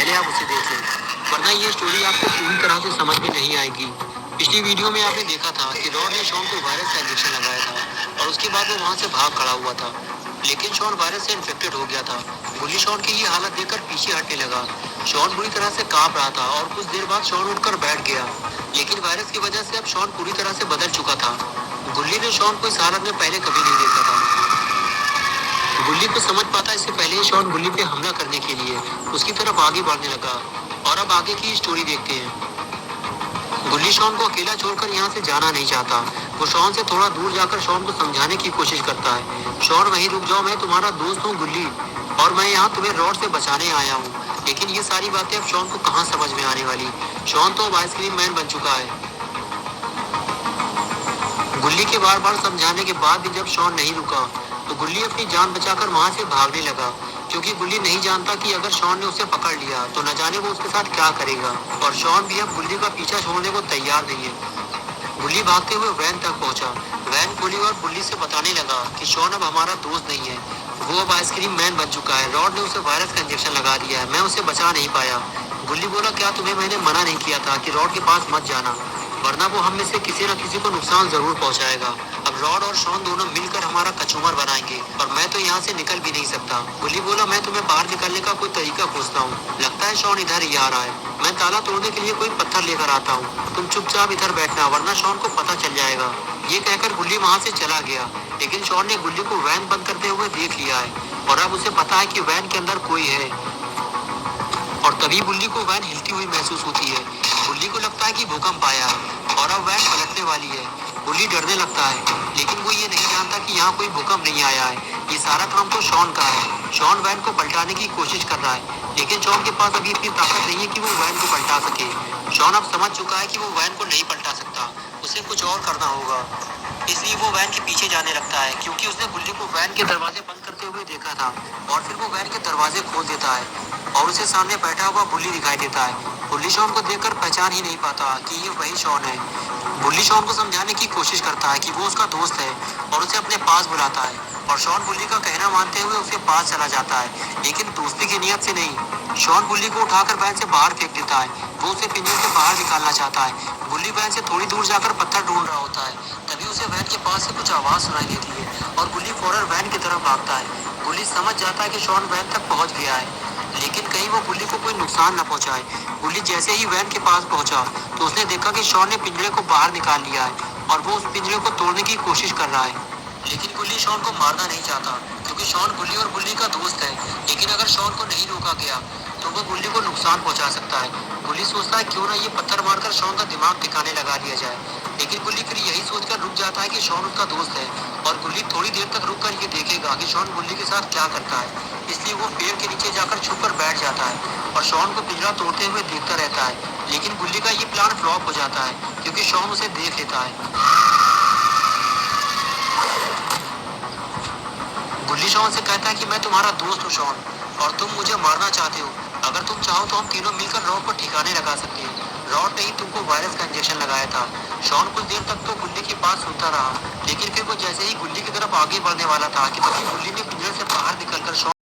पहले आप उसे देख लें, वरना ये स्टोरी आपको पूरी तरह से समझ में नहीं आएगी। पिछली वीडियो में आपने देखा था कि रॉड ने शॉन को वायरस का इंजेक्शन लगाया था और उसके बाद वो वहाँ से भाग खड़ा हुआ था, लेकिन शॉन वायरस से इन्फेक्टेड हो गया था। गुल्ली शॉन की ये हालत देखकर पीछे हटने लगा। शॉन बुरी तरह से कांप रहा था और कुछ देर बाद शॉन उठकर बैठ गया, लेकिन वायरस की वजह से अब शॉन पूरी तरह से बदल चुका था। गुल्ली ने शॉन को इस हालत में पहले कभी नहीं देखा था। गुल्ली को समझ पाता इससे पहले ही शॉन गुल्ली पे हमला करने के लिए उसकी तरफ आगे बढ़ने लगा। और अब आगे की स्टोरी देखते हैं। गुल्ली शॉन को अकेला छोड़कर यहाँ से जाना नहीं चाहता। वो शॉन से थोड़ा दूर जाकर शॉन को समझाने की कोशिश करता है। शॉन वहीं रुक जाओ, मैं तुम्हारा दोस्त हूँ गुल्ली, और मैं यहाँ तुम्हें रॉड से बचाने आया हूँ। लेकिन ये सारी बातें अब शॉन को कहाँ समझ में आने वाली। शॉन तो अब आइसक्रीम मैन बन चुका है। गुल्ली के बार बार समझाने के बाद भी जब शॉन नहीं रुका तो गुल्ली अपनी जान बचाकर वहां से भागने लगा, क्योंकि गुल्ली नहीं जानता कि अगर शॉन ने उसे पकड़ लिया तो न जाने वो उसके साथ क्या करेगा। और शॉन भी अब गुल्ली का पीछा छोड़ने को तैयार नहीं है। गुल्ली भागते हुए वैन तक पहुंचा। वैन खोली और गुल्ली से बताने लगा कि शॉन अब हमारा दोस्त नहीं है, वो अब आइसक्रीम मैन बन चुका है। रॉड ने उसे वायरस का इंजेक्शन लगा दिया है, मैं उसे बचा नहीं पाया। गुल्ली बोला, क्या तुम्हें मैंने मना नहीं किया था कि रॉड के पास मत जाना, वरना वो हम में से किसी न किसी को नुकसान जरूर पहुंचाएगा। अब रॉड और शॉन दोनों मिलकर हमारा कचूमर बनाएंगे और मैं तो यहाँ से निकल भी नहीं सकता। गुल्ली बोला, मैं तुम्हें बाहर निकलने का कोई तरीका खोजता हूँ। लगता है शॉन इधर ही आ रहा है, मैं ताला तोड़ने के लिए कोई पत्थर लेकर आता हूँ। तुम चुपचाप इधर बैठना, वरना शॉन को पता चल जाएगा। ये कहकर गुल्ली वहाँ से चला गया, लेकिन शॉन ने गुल्ली को वैन बंद करते हुए देख लिया है और अब उसे पता है कि वैन के अंदर कोई है। और तभी गुल्ली को वैन हिलती हुई महसूस होती है। गुल्ली को लगता है कि भूकंप आया और अब वैन पलटने वाली है। गुल्ली डरने लगता है, लेकिन वो ये नहीं जानता कि यहाँ कोई भूकंप नहीं आया है, ये सारा काम तो शॉन का है। शॉन वैन को पलटाने की कोशिश कर रहा है, लेकिन शॉन के पास अभी इतनी ताकत नहीं है कि वो वैन को पलटा सके। शॉन अब समझ चुका है कि वो वैन को नहीं पलटा सकता, उसे कुछ और करना होगा। इसलिए वो वैन के पीछे जाने लगता है, क्योंकि उसने गुल्ली को वैन के दरवाजे बंद करते हुए देखा था। और फिर वो वैन के दरवाजे खोल देता है और उसे सामने बैठा हुआ गुल्ली दिखाई देता है। गुल्ली शॉन को देखकर पहचान ही नहीं पाता कि ये वही शॉन है। गुल्ली शॉन को समझाने की कोशिश करता है कि वो उसका दोस्त है और उसे अपने पास बुलाता है। और शॉन गुल्ली का कहना मानते हुए उसके पास चला जाता है, लेकिन दोस्ती की नियत से नहीं। शॉन गुल्ली को उठाकर वैन से बाहर फेंक देता है। वो उसे पिंजरे से बाहर निकालना चाहता है। गुल्ली वैन से थोड़ी दूर जाकर पत्थर ढूंढ रहा होता है। तभी उसे वैन के पास से कुछ आवाज सुनाई देती है और गुल्ली फौरन वैन की तरफ भागता है। गुल्ली समझ जाता है कि शॉन वैन तक पहुंच गया है, लेकिन कहीं वो गुल्ली को कोई नुकसान न पहुंचाए। गुल्ली जैसे ही वैन के पास पहुंचा तो उसने देखा कि शॉन ने पिंजरे को बाहर निकाल लिया है और वो उस पिंजरे को तोड़ने की कोशिश कर रहा है। लेकिन गुल्ली शॉन को मारना नहीं चाहता, क्योंकि शॉन गुल्ली और गुल्ली का दोस्त है। लेकिन अगर शॉन को नहीं रोका गया तो वो गुल्ली को नुकसान पहुंचा सकता है। गुल्ली सोचता है क्यों ना ये पत्थर मारकर शॉन का दिमाग ठिकाने लगा दिया जाए, लेकिन गुल्ली फिर यही सोचकर रुक जाता है कि शॉन उसका दोस्त है और गुल्ली थोड़ी देर तक रुक कर ये देखेगा कि शॉन गुल्ली के साथ क्या करता है। इसलिए वो पेड़ के नीचे जाकर छुप कर बैठ जाता है और शॉन को पिंजरा तोड़ते हुए देखता रहता है। लेकिन गुल्ली का ये प्लान फ्लॉप हो जाता है, क्योंकि शॉन उसे देख लेता है। गुल्ली शॉन से कहता है कि मैं तुम्हारा दोस्त हूँ शॉन, और तुम मुझे मारना चाहते हो। अगर तुम चाहो तो हम तीनों मिलकर रॉड को ठिकाने लगा सकते हैं। रॉड ने ही तुमको वायरस का इंजेक्शन लगाया था। शॉन कुछ देर तक तो गुल्ली की बात सुनता रहा, लेकिन फिर वो जैसे ही गुल्ली की तरफ आगे बढ़ने वाला था कि तभी गुल्ली ने पिंजरे से बाहर निकलकर शॉन